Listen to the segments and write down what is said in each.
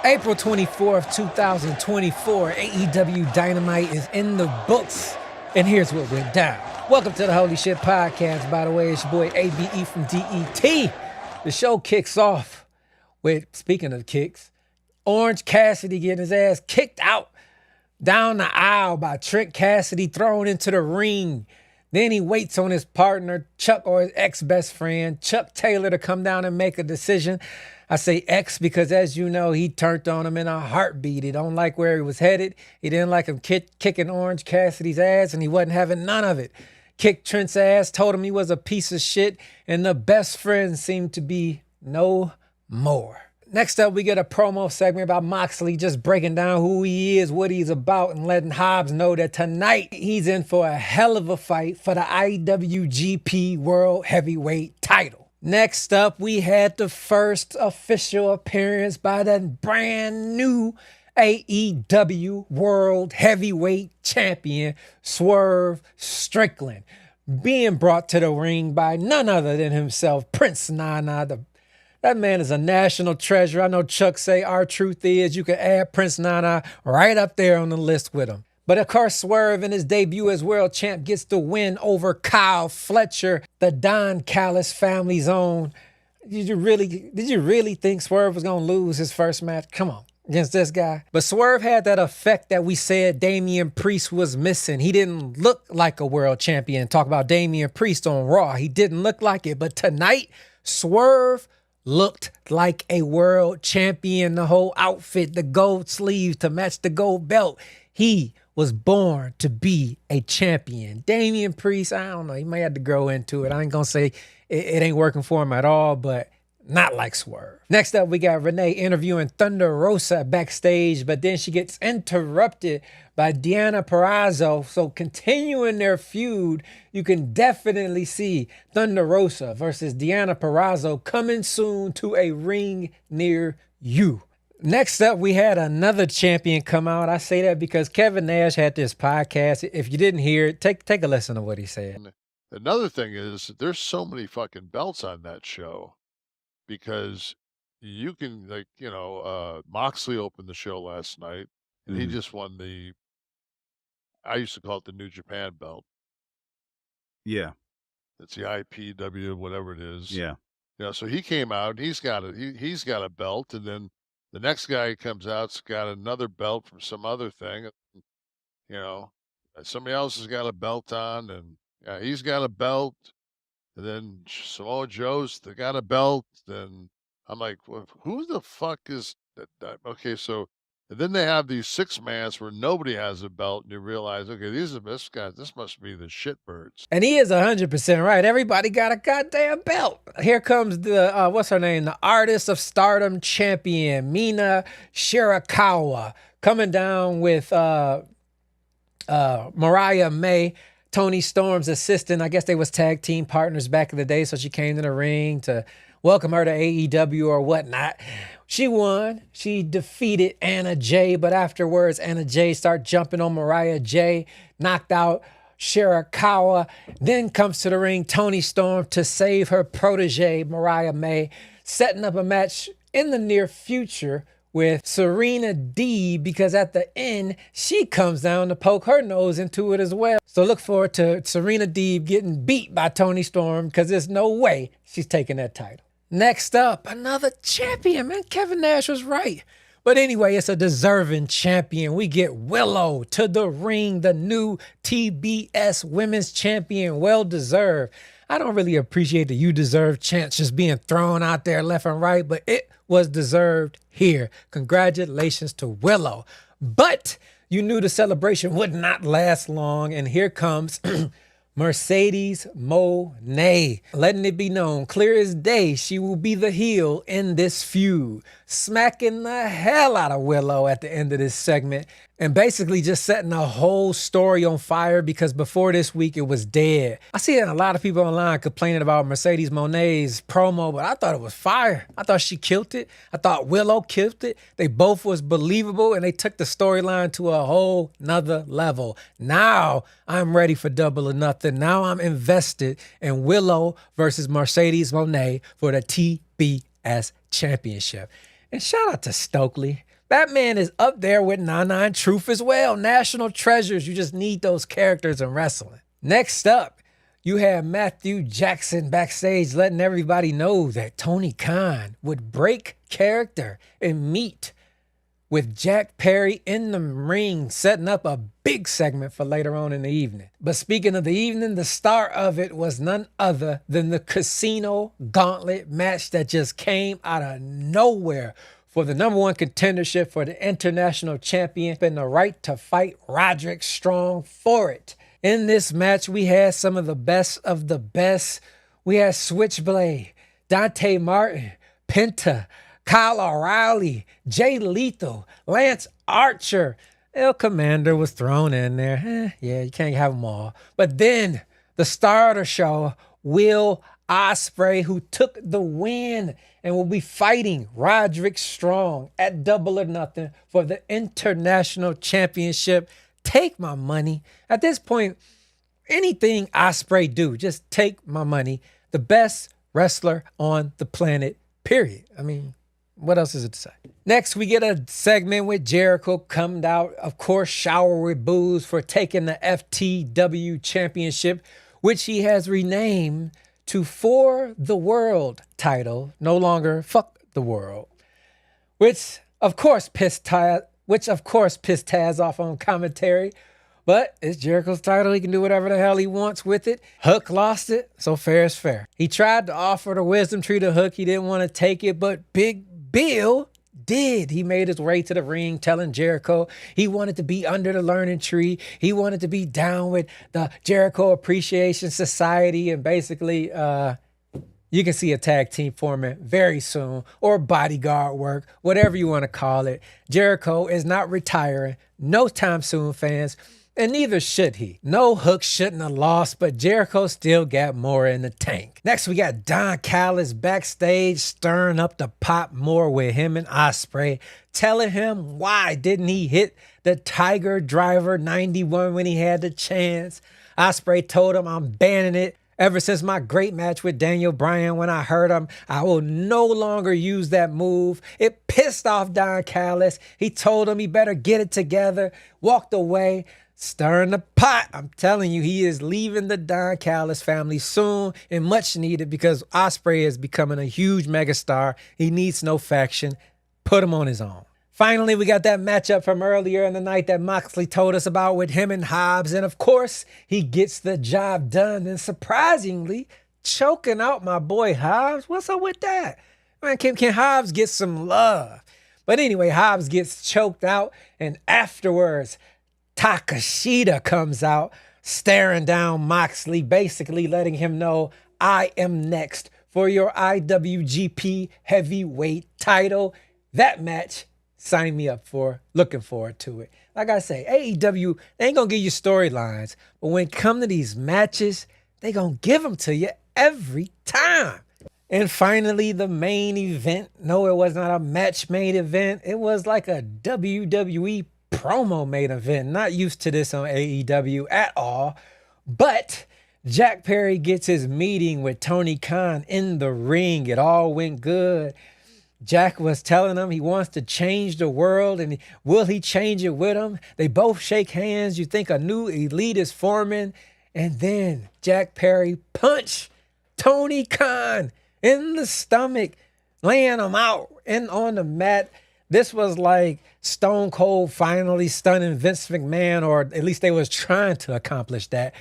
April 24th, 2024, AEW Dynamite is in the books, and here's what went down. Welcome to the Holy Shhh Podcast. By the way, it's your boy ABE from DET. The show kicks off with, speaking of kicks, Orange Cassidy getting his ass kicked out down the aisle by Trent Cassidy, thrown into the ring. Then he waits on his partner, Chuck, or his ex-best friend, Chuck Taylor, to come down and make a decision. I say ex because, as you know, he turned on him in a heartbeat. He don't like where he was headed. He didn't like him kicking Orange Cassidy's ass, and he wasn't having none of it. Kicked Trent's ass, told him he was a piece of shit, and the best friends seemed to be no more. Next up, we get a promo segment about Moxley just breaking down who he is, what he's about, and letting Hobbs know that tonight he's in for a hell of a fight for the IWGP World Heavyweight title. Next up, we had the first official appearance by the brand new AEW World Heavyweight Champion, Swerve Strickland, being brought to the ring by none other than himself, Prince Nana. That man is a national treasure. I know Chuck say our truth is you can add Prince Nana right up there on the list with him. But of course, Swerve in his debut as world champ gets the win over Kyle Fletcher, the Don Callis family's own. Did you really think Swerve was going to lose his first match? Come on, against this guy. But Swerve had that effect that we said Damian Priest was missing. He didn't look like a world champion. Talk about Damian Priest on Raw. He didn't look like it. But tonight, Swerve looked like a world champion. The whole outfit, the gold sleeves to match the gold belt. He was born to be a champion. Damian Priest, I don't know, he may have to grow into it. I ain't gonna say it ain't working for him at all, but not like Swerve. Next up, we got Renee interviewing Thunder Rosa backstage, but then she gets interrupted by Deonna Purrazzo. So continuing their feud, you can definitely see Thunder Rosa versus Deonna Purrazzo coming soon to a ring near you. Next up, we had another champion come out. I say that because Kevin Nash had this podcast. If you didn't hear it, take a listen to what he said. Another thing is there's so many fucking belts on that show because you can, like, Moxley opened the show last night and he just won I used to call it the New Japan belt. Yeah. It's the IPW, whatever it is. Yeah. So he came out, he's got a belt, and then the next guy who comes out's got another belt from some other thing. Somebody else has got a belt on, and he's got a belt. And then Samoa Joe's got a belt. And I'm like, well, who the fuck is that? Okay, so and then they have these 6-mans where nobody has a belt, and you realize, okay, this must be the shitbirds. And he is 100% right. Everybody got a goddamn belt. Here comes the, what's her name? The Artist of Stardom champion, Mina Shirakawa, coming down with Mariah May, Tony Storm's assistant. I guess they was tag team partners back in the day, so she came to the ring to welcome her to AEW or whatnot. She won. She defeated Anna Jay, but afterwards, Anna Jay started jumping on Mariah Jay, knocked out Shirakawa. Then comes to the ring Tony Storm to save her protege, Mariah May, setting up a match in the near future with Serena Deeb, because at the end, she comes down to poke her nose into it as well. So look forward to Serena Deeb getting beat by Tony Storm, because there's no way she's taking that title. Next up, another champion, man. Kevin Nash was right. But anyway, it's a deserving champion. We get Willow to the ring, the new TBS Women's Champion, well-deserved. I don't really appreciate the you deserve chants just being thrown out there left and right, but it was deserved here. Congratulations to Willow. But you knew the celebration would not last long, and here comes Mercedes Moné, letting it be known clear as day she will be the heel in this feud, smacking the hell out of Willow at the end of this segment, and basically just setting a whole story on fire, because before this week it was dead. I see a lot of people online complaining about Mercedes Moné's promo, but I thought it was fire. I thought she killed it. I thought Willow killed it. They both was believable, and they took the storyline to a whole nother level. Now I'm ready for Double or Nothing. Now I'm invested in Willow versus Mercedes Moné for the TBS Championship. And shout out to Stokely. Batman is up there with Nana and Truth as well. National treasures. You just need those characters in wrestling. Next up, you have Matthew Jackson backstage letting everybody know that Tony Khan would break character and meet with Jack Perry in the ring, setting up a big segment for later on in the evening. But speaking of the evening, the star of it was none other than the Casino Gauntlet match that just came out of nowhere for the number one contendership for the international champion and the right to fight Roderick Strong for it. In this match, we had some of the best of the best. We had Switchblade, Dante Martin, Penta, Kyle O'Reilly, Jay Lethal, Lance Archer. El Commander was thrown in there. Yeah, you can't have them all. But then the star of the show, Will Ospreay, who took the win and will be fighting Roderick Strong at Double or Nothing for the International Championship. Take my money. At this point, anything Ospreay do, just take my money. The best wrestler on the planet, period. I mean, what else is it to say? Next, we get a segment with Jericho coming out, of course, shower with booze for taking the FTW Championship, which he has renamed to For the World title, no longer Fuck the World, which of course pissed Taz off on commentary. But it's Jericho's title. He can do whatever the hell he wants with it. Hook lost it, so fair is fair. He tried to offer the wisdom tree to Hook. He didn't want to take it, but Big Bill did. He made his way to the ring telling Jericho he wanted to be under the learning tree. He wanted to be down with the Jericho Appreciation Society, and basically you can see a tag team forming very soon, or bodyguard work, whatever you want to call it. Jericho is not retiring no time soon, fans. And neither should he. No, Hook shouldn't have lost, but Jericho still got more in the tank. Next, we got Don Callis backstage stirring up the pot more with him and Ospreay, telling him why didn't he hit the Tiger Driver 91 when he had the chance. Ospreay told him, I'm banning it. Ever since my great match with Daniel Bryan, when I heard him, I will no longer use that move. It pissed off Don Callis. He told him he better get it together, walked away. Stirring the pot. I'm telling you, he is leaving the Don Callis family soon, and much needed, because Ospreay is becoming a huge megastar. He needs no faction. Put him on his own. Finally, we got that matchup from earlier in the night that Moxley told us about with him and Hobbs. And of course, he gets the job done, and surprisingly, choking out my boy Hobbs. What's up with that? Man, can Hobbs get some love? But anyway, Hobbs gets choked out, and afterwards, Takashita comes out staring down Moxley, basically letting him know, I am next for your IWGP heavyweight title. That match, sign me up for. Looking forward to it. Like I say, AEW, they ain't going to give you storylines, but when it comes to these matches, they going to give them to you every time. And finally, the main event. No, it was not a match main event. It was like a WWE promo main event. Not used to this on AEW at all. But Jack Perry gets his meeting with Tony Khan in the ring. It all went good. Jack was telling him he wants to change the world, and will he change it with him? They both shake hands. You think a new elite is forming. And then Jack Perry punched Tony Khan in the stomach, laying him out and on the mat. This was like Stone Cold finally stunning Vince McMahon, or at least they was trying to accomplish that.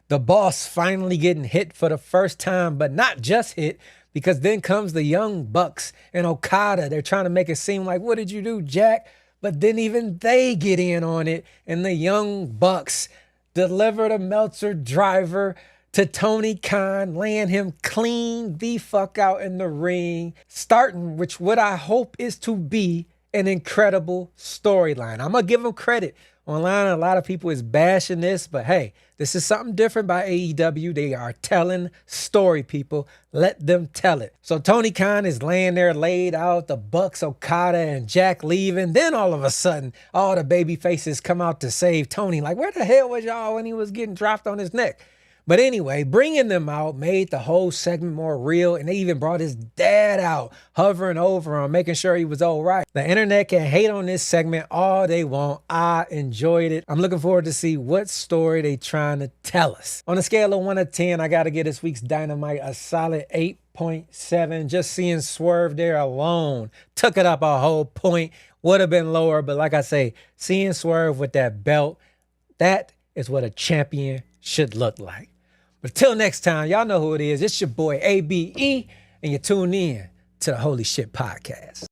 The boss finally getting hit for the first time, but not just hit, because then comes the Young Bucks and Okada. They're trying to make it seem like, what did you do, Jack? But then even they get in on it, and the Young Bucks deliver the Meltzer driver to Tony Khan, laying him clean the fuck out in the ring, starting which what I hope is to be an incredible storyline. I'm going to give them credit. Online, a lot of people is bashing this, but hey, this is something different by AEW. They are telling story, people. Let them tell it. So Tony Khan is laying there laid out, the Bucks, Okada, and Jack leaving. Then all of a sudden, all the baby faces come out to save Tony. Like, where the hell was y'all when he was getting dropped on his neck? But anyway, bringing them out made the whole segment more real, and they even brought his dad out, hovering over him, making sure he was all right. The internet can hate on this segment all they want. I enjoyed it. I'm looking forward to see what story they trying to tell us. On a scale of 1 to 10, I got to give this week's Dynamite a solid 8.7. Just seeing Swerve there alone took it up a whole point. Would have been lower, but like I say, seeing Swerve with that belt, that is what a champion should look like. But till next time, y'all know who it is. It's your boy ABE, and you tune in to the Holy Shhh Podcast.